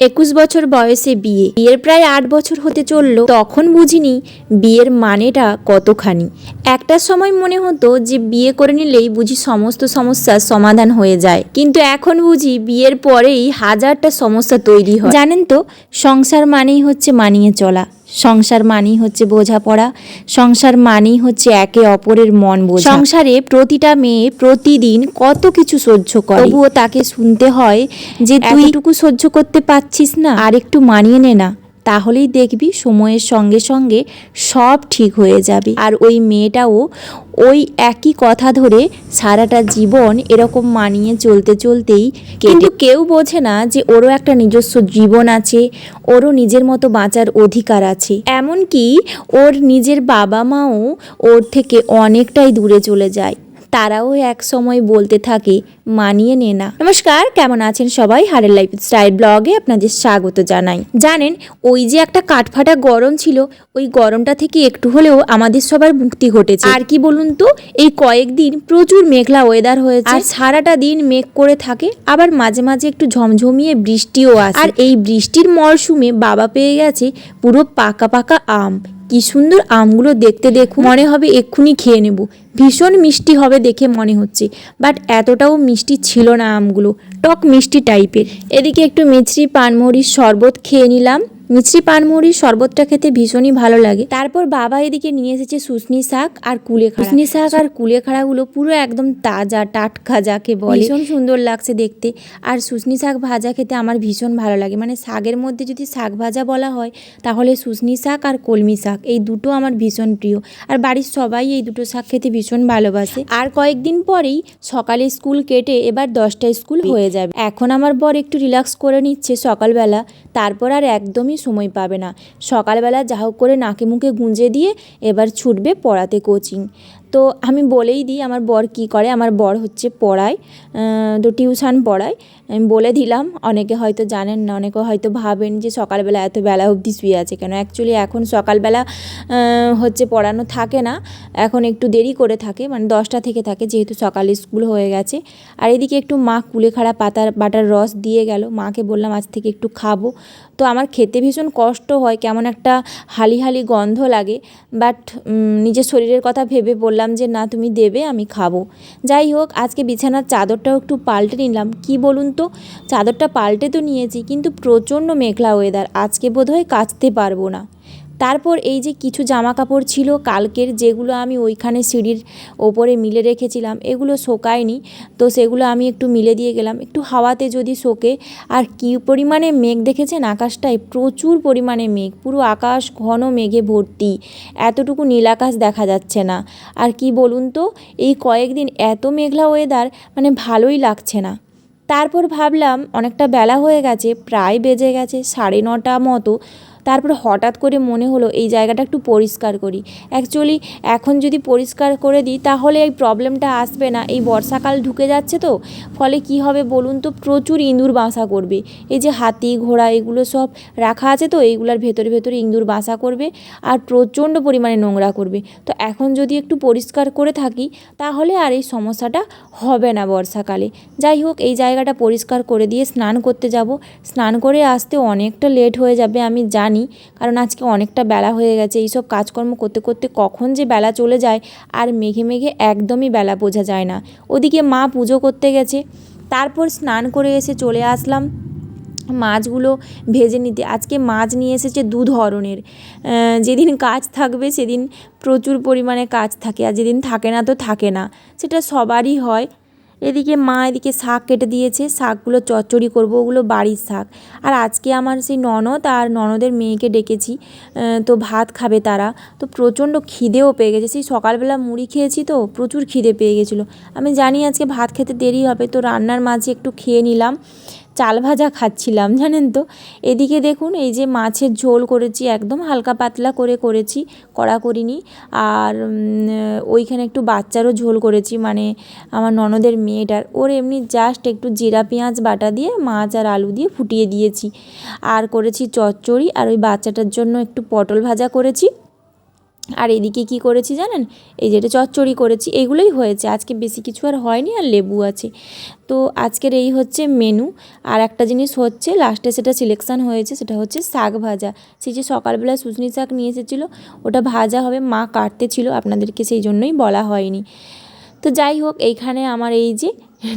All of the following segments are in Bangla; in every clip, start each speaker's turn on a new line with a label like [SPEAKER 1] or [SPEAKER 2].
[SPEAKER 1] 21 বছর বয়সে বিয়ের প্রায় 8 বছর হতে চলল। তখন বুঝিনি বিয়ের মানেটা কতখানি। একটা সময় মনে হতো যে বিয়ে করে নিলেই বুঝি সমস্ত সমস্যার সমাধান হয়ে যায়, কিন্তু এখন বুঝি বিয়ের পরেই হাজারটা সমস্যা তৈরি হয়। জানেন তো, সংসার মানেই হচ্ছে মানিয়ে চলা, সংসার মানেই হচ্ছে বোঝাপড়া, সংসার মানেই হচ্ছে একে অপরের মন বোঝা। সংসারে প্রতিটা মেয়ে প্রতিদিন কত কিছু সহ্য করে, তবুও তাকে শুনতে হয় যে তুই এতটুকু সহ্য করতে পারছিস না, আর একটু মানিয়ে নে না, তাহলেই দেখবি সময়ের সঙ্গে সঙ্গে সব ঠিক হয়ে যাবে। আর ওই মেয়েটাও ওই একই কথা ধরে সারাটা জীবন এরকম মানিয়ে চলতে চলতেই, কিন্তু কেউ বোঝে না যে ওরও একটা নিজস্ব জীবন আছে, ওরও নিজের মতো বাঁচার অধিকার আছে। এমনকি ওর নিজের বাবা মাও ওর থেকে অনেকটাই দূরে চলে যায়, তারাও এক সময় বলতে থাকে মানিয়ে নে না। নমস্কার, কেমন আছেন সবাই? হারের লাইফস্টাইল ব্লগে আপনাদের স্বাগত জানাই। জানেন, ওই যে একটা কাঠফাটা গরম ছিল, ওই গরমটা থেকে একটু হলেও আমাদের সবার মুক্তি ঘটেছে। আর কি বলুন তো, এই কয়েকদিন প্রচুর মেঘলা ওয়েদার হয়েছে, আর সারাটা দিন মেঘ করে থাকে, আবার মাঝে মাঝে একটু ঝমঝমিয়ে বৃষ্টিও আসে। আর এই বৃষ্টির মরশুমে বাবা পেয়ে গেছে পুরো পাকা পাকা আম। কি সুন্দর আমগুলো দেখতে, দেখুন মনে হবে এক্ষুনি খেয়ে নেব। ভীষণ মিষ্টি হবে দেখে মনে হচ্ছে, বাট এতটাও মিষ্টি ছিল না আমগুলো, টক মিষ্টি টাইপের। এদিকে একটু মিছরি পানমৌরির শরবত খেয়ে নিলাম। মিছরি পানমৌরির শরবতটা খেতে ভীষণই ভালো লাগে। তারপর বাবা এদিকে নিয়ে এসেছে শুশনি শাক আর কুলেখাড়া। শুশনি শাক আর কুলেখাড়াগুলো পুরো একদম তাজা টাটকা, যাকে বলে, ভীষণ সুন্দর লাগছে দেখতে। আর শুশনি শাক ভাজা খেতে আমার ভীষণ ভালো লাগে। মানে শাকের মধ্যে যদি শাক ভাজা বলা হয় তাহলে শুশনি শাক আর কলমি শাক, এই দুটো আমার ভীষণ প্রিয়। আর বাড়ির সবাই এই দুটো শাক খেতে ভীষণ ভালোবাসে। আর কয়েকদিন পরেই সকালে স্কুল কেটে এবার 10টায় স্কুল হয়ে যাবে। এখন আমার বর একটু রিল্যাক্স করে নিচ্ছে সকালবেলা, তারপর আর একদমই সময় পাবে না। সকালবেলা যা হোক করে নাকে মুখে গুঁজে দিয়ে এবার ছুটবে পড়াতে, কোচিং। তো আমি বলেই দিই আমার বর কি করে। আমার বর হচ্ছে পড়ায়, তো টিউশন পড়ায়। আমি বলে দিলাম, অনেকে হয়তো জানেন না, অনেকে হয়তো ভাবেন যে সকালবেলা এত বেলা অবধি শুয়ে আছে কেন। অ্যাকচুয়ালি এখন সকালবেলা হচ্ছে পড়ানো থাকে না, এখন একটু দেরি করে থাকে, মানে 10টা থেকে থাকে, যেহেতু সকালে স্কুল হয়ে গেছে। আর এদিকে একটু মা কুলেখাড়া বাটার রস দিয়ে গেল, মাকে বললাম আজ থেকে একটু খাবো। তো আমার খেতে ভীষণ কষ্ট হয়, কেমন একটা হালি হালি গন্ধ লাগে, বাট নিজের শরীরের কথা ভেবে বললাম যে না তুমি দেবে, আমি খাবো। যাই হোক, আজকে বিছানার চাদরটাও একটু পাল্টে নিলাম। কি বলুন তো, চাদরটা পাল্টে তো নিয়েছি, কিন্তু প্রচণ্ড মেঘলা ওয়েদার, আজকে বোধহয় কাচতে পারবো না। তারপর এই যে কিছু জামা কাপড় ছিল কালকের, যেগুলো আমি ওইখানে সিঁড়ির ওপরে মিলে রেখেছিলাম, এগুলো শোকায়নি, তো সেগুলো আমি একটু মিলে দিয়ে গেলাম, একটু হাওয়াতে যদি শোকে। আর কি পরিমাণে মেঘ দেখেছেন আকাশটায়, প্রচুর পরিমাণে মেঘ, পুরো আকাশ ঘন মেঘে ভর্তি, এতটুকু নীল আকাশ দেখা যাচ্ছে না। আর কি বলুন তো, এই কয়েকদিন এত মেঘলা ওয়েদার, মানে ভালোই লাগছে না। তারপর ভাবলাম অনেকটা বেলা হয়ে গেছে, প্রায় বেজে গেছে 9:30 মতো। তারপর হঠাৎ করে মনে হলো এই জায়গাটা একটু পরিষ্কার করি। অ্যাকচুয়ালি এখন যদি পরিষ্কার করে দিই তাহলে এই প্রবলেমটা আসবে না। এই বর্ষাকাল ঢুকে যাচ্ছে তো, ফলে কি হবে বলুন তো, প্রচুর ইঁদুর বাসা করবে। এই যে হাতি ঘোড়া এগুলো সব রাখা আছে, তো এইগুলোর ভেতরে ভেতরে ইঁদুর বাসা করবে আর প্রচণ্ড পরিমাণে নোংরা করবে। তো এখন যদি একটু পরিষ্কার করে থাকি তাহলে আর এই সমস্যাটা হবে না বর্ষাকালে। যাই হোক, এই জায়গাটা পরিষ্কার করে দিয়ে স্নান করতে যাব। স্নান করে আসতে অনেকটা লেট হয়ে যাবে আমি জানি, কারণ আজকে অনেকটা বেলা হয়ে গেছে। এইসব কাজকর্ম করতে করতে কখন যে বেলা চলে যায়, আর মেঘে মেঘে একদমই বেলা বোঝা যায় না। ওদিকে মা পুজো করতে গেছে। তারপর স্নান করে এসে চলে আসলাম মাছগুলো ভেজে নিতে। আজকে মাছ নিয়ে এসেছে 2 ধরনের। যেদিন কাজ থাকবে সেদিন প্রচুর পরিমাণে কাজ থাকে, আর যেদিন থাকে না তো থাকে না, সেটা সবারই হয়। এদিকে মা এদিকে শাক কেটে দিয়েছে, শাকগুলো চচ্চড়ি করবো, ওগুলো বাড়ির শাক। আর আজকে আমার সেই ননদ আর ননদের মেয়েকে ডেকেছি, তো ভাত খাবে তারা। তো প্রচণ্ড খিদেও পেয়ে গেছে, সেই সকালবেলা মুড়ি খেয়েছি তো প্রচুর খিদে পেয়ে গেছিলো। আমি জানি আজকে ভাত খেতে দেরি হবে, তো রান্নার মাঝে একটু খেয়ে নিলাম। চাল ভাজা খাচ্ছিলাম জানেন তো। এদিকে দেখুন, এই যে মাছের ঝোল করেছি, একদম হালকা পাতলা করে করেছি, কড়া করিনি। আর ওইখানে একটু বাচ্চারও ঝোল করেছি, মানে আমার ননদের মেয়েটার, ওর এমনি জাস্ট একটু জিরা পেঁয়াজ বাটা দিয়ে মাছ আর আলু দিয়ে ফুটিয়ে দিয়েছি। আর করেছি চচ্চড়ি, আর ওই বাচ্চাটার জন্য একটু পটল ভাজা করেছি। আর এদিকে কি করেছি জানেন, এই যেটা চচ্চড়ি করেছি, এগুলোই হয়েছে আজকে, বেশি কিছু আর হয়নি, আর লেবু আছে। তো আজকের এই হচ্ছে মেনু। আর একটা জিনিস হচ্ছে লাস্টে সেটা সিলেকশান হয়েছে, সেটা হচ্ছে শাক ভাজা। সেই যে সকালবেলা শুশনি শাক নিয়ে এসেছিলো, ওটা ভাজা হবে, মা কাটতে ছিল, আপনাদেরকে সেই জন্যই বলা হয়নি। তো যাই হোক, এইখানে আমার এই যে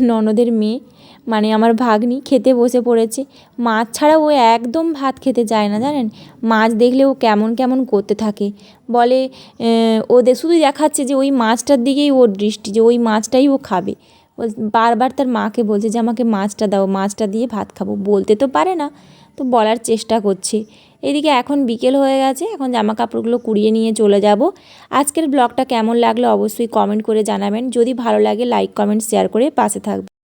[SPEAKER 1] ননদের মেয়ে, মানে আমার ভাগ্নি খেতে বসে পড়েছে। মাছ ছাড়া ও একদম ভাত খেতে চায় না জানেন, মাছ দেখলে ও কেমন কেমন করতে থাকে, বলে শুধু দেখাচ্ছে যে ওই মাছটার দিকেই ওর দৃষ্টি, যে ওই মাছটাই ও খাবে। বারবার তার মাকে বলছে যে আমাকে মাছটা দাও, মাছটা দিয়ে ভাত খাবো, বলতে তো পারে না, তো বলার চেষ্টা করছে। এদিকে এখন বিকেল হয়ে গেছে, এখন জামা কাপড়গুলো কুড়িয়ে নিয়ে চলে যাব। আজকের ব্লগটা কেমন লাগলো অবশ্যই কমেন্ট করে জানাবেন, যদি ভালো লাগে লাইক কমেন্ট শেয়ার করে পাশে থাকবেন।